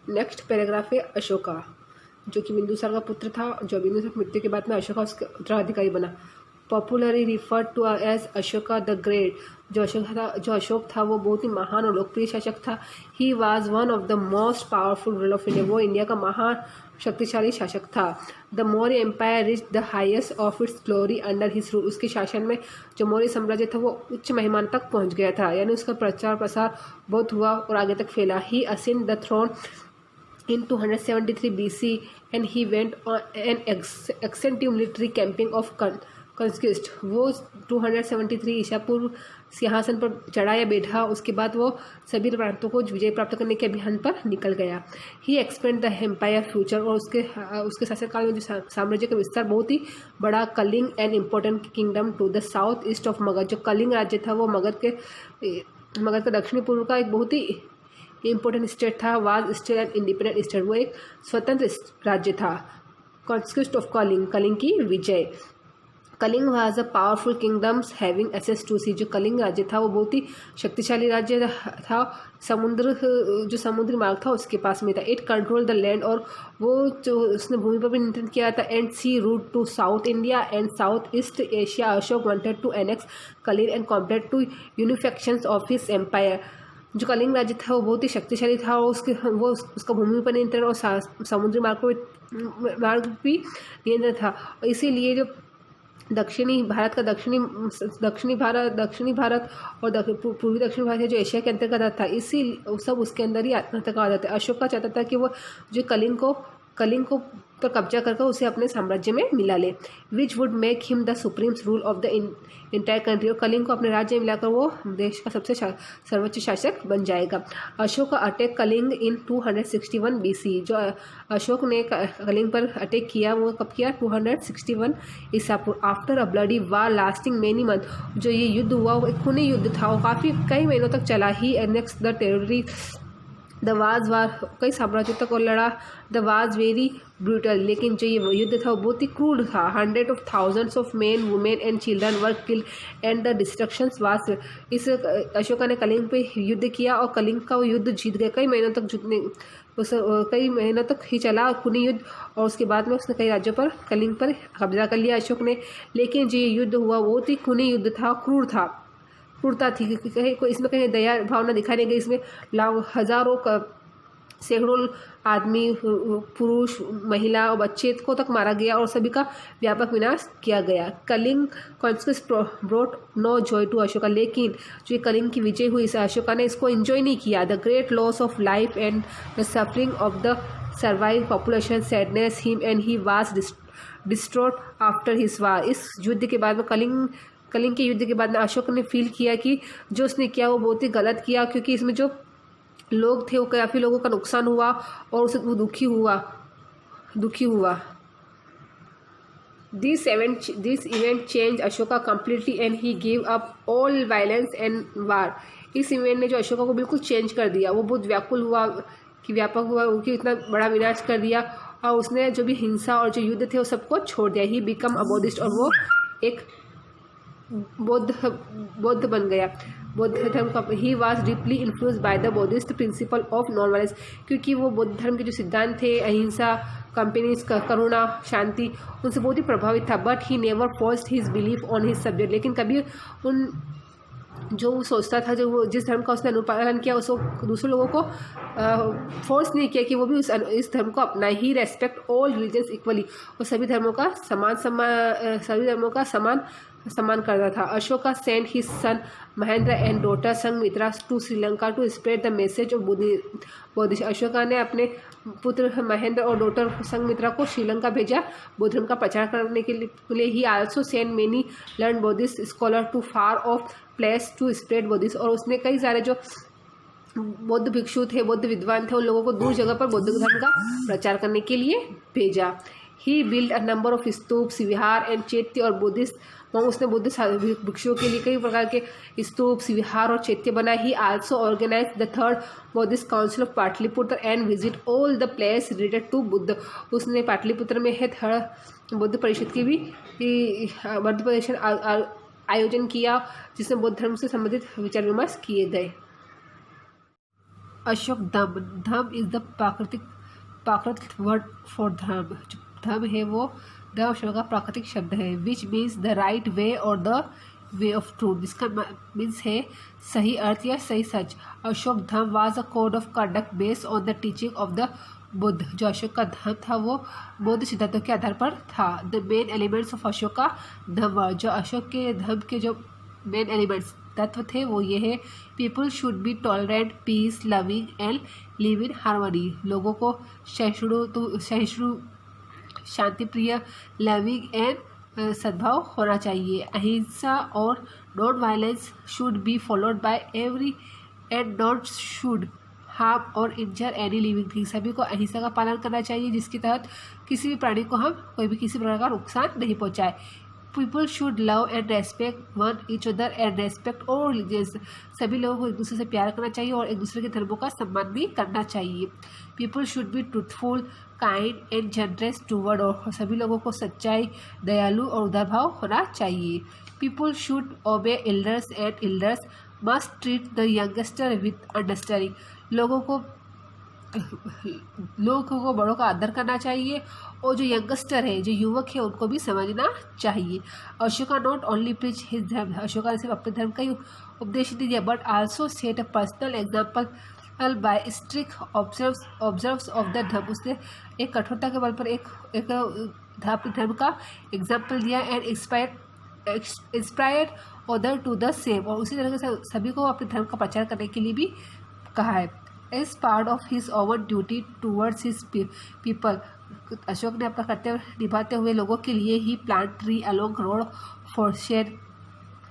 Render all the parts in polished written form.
Next paragraph है अशोका, जो कि बिंदुसार का पुत्र था, जो बिंदुसार की मृत्यु के बाद में अशोका उसका उत्तराधिकारी बना। Popularly referred to as Ashoka the great, जो अशोक था वो बहुत ही महान और लोकप्रिय शासक था। He was one of the most powerful ruler of India, वो इंडिया का महान शक्तिशाली शासक था। The Maurya empire reach the highest of its glory under his rule, उसके शासन में जो मौर्य साम्राज्य था वो उच्च महिमान तक पहुंच गया था, यानी उसका प्रचार प्रसार बहुत हुआ और आगे तक फैला। He ascend the throne in 273 BC and he went on an extensive military campaign of conquest। वो 273 ईसा पूर्व सिंहासन पर चढ़ा या बैठा, उसके बाद वो सभी प्रांतों को विजय प्राप्त करने के अभियान पर निकल गया। ही एक्सपेंड द एम्पायर फ्यूचर, और उसके शासनकाल में जो साम्राज्य का विस्तार बहुत ही बड़ा। Kalinga an important kingdom to the south east of Magadha, जो कलिंग राज्य था वो मगध का दक्षिणी पूर्व का एक बहुत ही इम्पोर्टेंट स्टेट था। Was still an independent state, वो एक स्वतंत्र राज्य था। कॉन्क्विस्ट ऑफ कलिंग, कलिंग की विजय। Kalinga was a powerful kingdoms having access to sea, जो कलिंग राज्य था वो बहुत ही शक्तिशाली राज्य था, जो समुद्री मार्ग था उसके पास में था। इट कंट्रोल द लैंड, और वो जो उसने भूमि पर भी नियंत्रण किया था। And sea route to south India and south east Asia. Ashok wanted to annex Kalinga and complete to unification of his empire. जो कलिंग राज्य था वो बहुत ही शक्तिशाली था, और उसका भूमि पर नियंत्रण और समुद्री मार्ग भी नियंत्रण था। इसीलिए जो दक्षिणी भारत और पूर्वी दक्षिणी भारत जो एशिया के अंतर्गत था, इसी सब उसके अंदर ही अंतर्गत आ जाता है। अशोक का चाहता था कि वो जो कलिंग को पर कब्जा करके उसे अपने साम्राज्य में मिला ले, which would make him the supreme rule of the entire country, और कलिंग को अपने राज्य में मिलाकर वो देश का सबसे सर्वोच्च शासक बन जाएगा। अशोक अटैक कलिंग इन 261 BC, जो अशोक ने कलिंग पर अटैक किया वो कब किया? 261 ईसा पूर्व। After a bloody war lasting many month, जो ये युद्ध हुआ वो एक खूनी युद्ध था, वो काफ़ी कई महीनों तक चला। He annex the territory the was war, कई साम्राज्यों तक और लड़ा। द वाज वेरी ब्रूटल, लेकिन जो ये युद्ध था वो बहुत ही क्रूर था। 100 of thousands of main women and children were killed and the destruction was. इस अशोका ने कलिंग पे युद्ध किया और कलिंग का वो युद्ध जीत गया। कई महीनों तक ही चला खूनी युद्ध, और उसके बाद में उसने कई राज्यों पर कलिंग पर कब्जा कर लिया अशोक ने। लेकिन जो ये युद्ध हुआ वो बहुत ही खूनी युद्ध था, क्रूरता थी, इसमें कहीं दया भावना दिखाई नहीं गई। इसमें हजारों सैकड़ों आदमी, पुरुष, महिला और बच्चे को तक मारा गया और सभी का व्यापक विनाश किया गया। Kalinga conquest brought no joy to Ashoka, लेकिन जो कलिंग की विजय हुई इसे अशोका ने इसको एंजॉय नहीं किया। The great loss of life and the suffering of the survive population saddened him and he was distraught after his war. इस युद्ध के बाद में कलिंग के युद्ध के बाद में अशोक ने फील किया कि जो उसने किया वो बहुत ही गलत किया, क्योंकि इसमें जो लोग थे वो काफ़ी लोगों का नुकसान हुआ और उसे वो दुखी हुआ। This event change Ashoka completely and he give up all violence and वार। इस इवेंट ने जो अशोका को बिल्कुल चेंज कर दिया, वो बहुत व्यापक हुआ कि इतना बड़ा विनाश कर दिया, और उसने जो भी हिंसा और जो युद्ध थे वो सबको छोड़ दिया। ही बिकम अ बौद्धिस्ट, और वो एक बौद्ध बन गया, बौद्ध धर्म का। He was deeply influenced by the Buddhist principle of non violence, क्योंकि वो बौद्ध धर्म के जो सिद्धांत थे, अहिंसा, कंपेनीज, करुणा, शांति, उनसे बहुत ही प्रभावित था। But he never forced his belief on his subject, लेकिन कभी जो वो सोचता था, जो वो जिस धर्म का उसने अनुपालन किया, उसको दूसरे लोगों को फोर्स नहीं किया कि वो भी इस धर्म को अपना। He respect all religions equally, और सभी धर्मों का सम्मान करता था। Ashoka sent his son Mahendra and daughter Sanghamitra to Sri Lanka to spread the message of Buddhism. Ashoka ने अपने पुत्र महेंद्र और डॉटर संघमित्रा को श्रीलंका भेजा बौद्ध धर्म का प्रचार करने के लिए। He also sent many learn Buddhist scholar to far off place to spread Buddhism, और उसने कई सारे जो बौद्ध भिक्षु थे, बौद्ध विद्वान थे, उन लोगों को दूर जगह पर बौद्ध धर्म का प्रचार करने के लिए भेजा। He build a number of stupas, vihara and chaitya और बुद्धिस्ट, उसने बुद्ध भिक्षुओं के लिए कई प्रकार के स्तूप, विहार और चैत्य बनाए। He also organise the third Buddhist council of Pataliputra and visit all the place related to Buddha. उसने पाटलिपुत्र में है थर्ड बुद्ध परिषद की भी बुद्ध परिषद आयोजन किया, जिसमें बौद्ध धर्म से संबंधित विचार विमर्श किए गए। अशोक धम, धम इज द प्राकृतिक वर्ड फॉर धर्म। जो धर्म है वो धर्म शब्द का प्राकृतिक शब्द है, which means the right way और द वे ऑफ ट्रूथ, जिसका मीन्स है सही अर्थ या सही सच। अशोक धर्म was a code of conduct based on the teaching of the Buddha. जो अशोक का धर्म था वो बौद्ध सिद्धांतों के आधार पर था। The main elements of Ashoka धर्म, जो अशोक के धर्म के जो मेन एलिमेंट्स तत्व थे वो ये है, people should be tolerant, peace, loving and live in harmony. लोगों को सहिष्णु, शांति प्रिय, लविंग एंड सद्भाव होना चाहिए। अहिंसा और non violence should be followed by every and not should harm और इंजर एनी लिविंग थिंग। सभी को अहिंसा का पालन करना चाहिए, जिसके तहत किसी भी प्राणी को हम कोई भी किसी प्रकार का नुकसान नहीं पहुंचाए। People should love and respect one each other and respect all religions. सभी लोगों को एक दूसरे से प्यार करना चाहिए और एक दूसरे के धर्मों का सम्मान भी करना चाहिए। People should be truthful, kind and generous toward, और सभी लोगों को सच्चाई, दयालु और उदार भाव होना चाहिए। पीपल शुड ओबे elders and elders must treat the youngster with understanding. लोगों को बड़ों का आदर करना चाहिए और जो यंगस्टर है, जो युवक है, उनको भी समझना चाहिए। Ashoka not only preach his धर्म, अशोका ने सिर्फ अपने धर्म का ही उपदेश नहीं दिया, but also set a personal example bye strict observes of the धर्म। उसने एक कठोरता के बल पर एक अपने धर्म का एग्जाम्पल दिया and inspired other to the same, और उसी तरह से सभी को अपने धर्म का प्रचार करने के लिए भी कहा है। As part of his own duty towards his people, Ashoka ने अपना कर्तव्य निभाते हुए लोगों के लिए he plant tree along road for shade,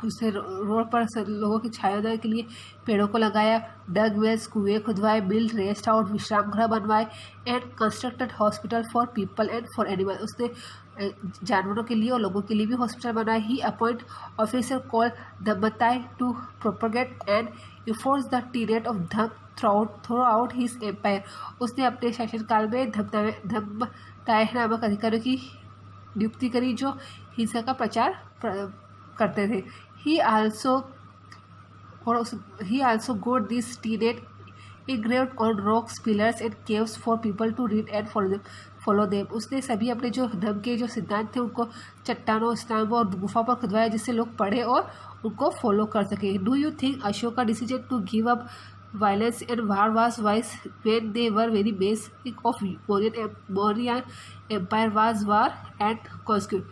उसने रोड पर लोगों की छायादार के लिए पेड़ों को लगाया। डग वेल्स, कुएं खुदवाए, बिल्ड रेस्ट हाउस, विश्राम गृह बनवाए and constructed hospital for people and for animal. उसने जानवरों के लिए और लोगों के लिए भी हॉस्पिटल बनाए। ही अपॉइंट ऑफिसर कॉल धम्मताई to propagate and enforce the tenet of Dhamma throughout his empire. उसने अपने शासनकाल में धम्मताई नामक अधिकारियों की नियुक्ति करी जो हिंसा का प्रचार करते थे। He also got this tenet engraved on rocks, pillars and caves for people to read and follow them. उसने सभी अपने जो धर्म के जो सिद्धांत थे उनको चट्टानों, स्तंभों और गुफा पर खुदवाया, जिससे लोग पढ़े और उनको फॉलो कर सके। Do you think Ashoka decision to give up violence and war was wise when they were very basic of Mauryan empire was war and conquest?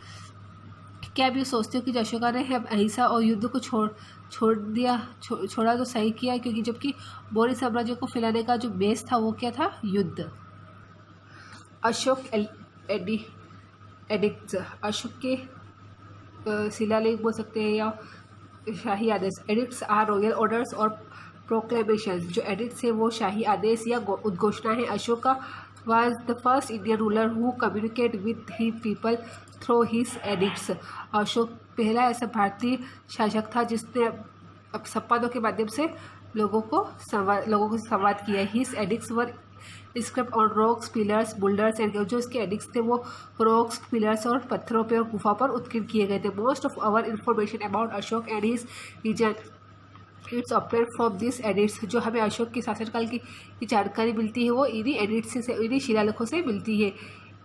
क्या आप ये सोचते हो कि अशोका ने अहिंसा और युद्ध को छोड़ा तो सही किया, क्योंकि जबकि मौर्य साम्राज्य को फैलाने का जो बेस था वो क्या था? युद्ध। अशोक एडिक्ट्स, अशोक के शिलालेख बोल सकते हैं या शाही आदेश। एडिक्ट्स आर रॉयल ऑर्डर्स और प्रोक्लेमेशन। जो एडिक्ट्स है वो शाही आदेश या उद्घोषणा है। Ashoka was the first Indian ruler who communicated with his people through his edicts. Ashok पहला ऐसा भारतीय शासक था जिसने संवादों के माध्यम से लोगों को संवाद किया। His edicts were inscribed on rocks, pillars, boulders and जो इसके edicts थे वो rocks, pillars और पत्थरों पे और गुफा पर उत्कीर्ण किए गए थे। Most of our information about Ashok and his region it's opted from this edits. जो हमें अशोक के शासनकाल की जानकारी मिलती है वो इन्हीं एडिट्स से, इन्हीं शिलालेखों से मिलती है।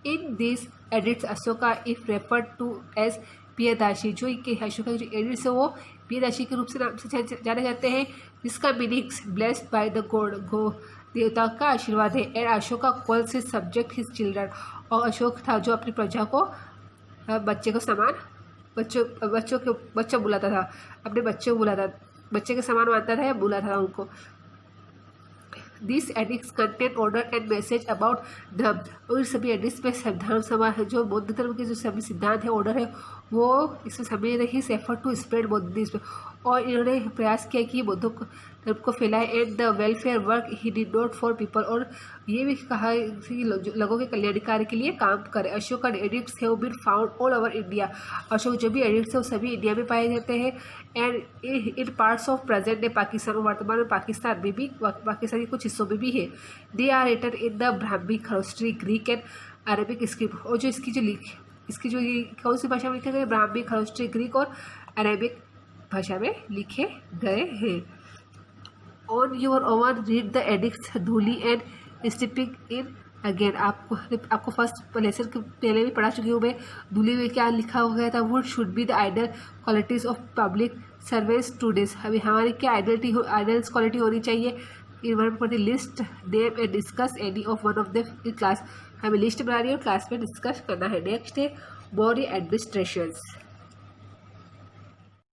In this edicts Ashoka is referred to as Piyadasi. जो इनके अशोका के जो एडिट्स है वो पियदासी के रूप से नाम से जाने जाते हैं, जिसका meanings blessed by the God, देवता का आशीर्वाद है। And Ashoka calls his subject his children, और अशोक था जो अपनी प्रजा को बच्चे को समान बच्चा बुलाता था, अपने बच्चे को बुलाता, बच्चे के समान मानता था या बुला था उनको। This addicts contain order and message about धर्म, और सभी एडिक्ट्स में धर्म समाज जो बौद्ध धर्म के जो सभी सिद्धांत है, ऑर्डर है, वो इसमें समय रही एफर्ट टू स्प्रेड बौद्धिज्म, और इन्होंने प्रयास किया कि बौद्ध धर्म को फैलाए। And the welfare work he did not for people, और ये भी कहा कि लोगों के कल्याणकारी के लिए काम करे। Ashok and edicts have been found all over India. Ashok जो भी एडिक्ट्स है वो सभी इंडिया में पाए जाते हैं। And in parts of present day Pakistan, और वर्तमान में पाकिस्तान में भी, पाकिस्तान के कुछ हिस्सों में भी है। They are written in the Brahmi, Kharosthi, Greek and Arabic script, और जो इसकी जो कौन सी भाषा में लिखे गए? ब्राह्मी, खरोष्टी, ग्रीक और अरेबिक भाषा में लिखे गए हैं। On your own read the edicts duly and stepping in again. आपको फर्स्ट लेसन के पहले भी पढ़ा चुकी हूँ मैं। धूली में क्या लिखा हो गया था, would should be the ideal qualities of public servants today's. अभी हमारी क्या आइडल्स क्वालिटी होनी चाहिए। इन वन पर list name and discuss any of one of them in class. हमें लिस्ट बना रही है और क्लास में डिस्कस करना है। नेक्स्ट है बोर्ड एडमिनिस्ट्रेशन।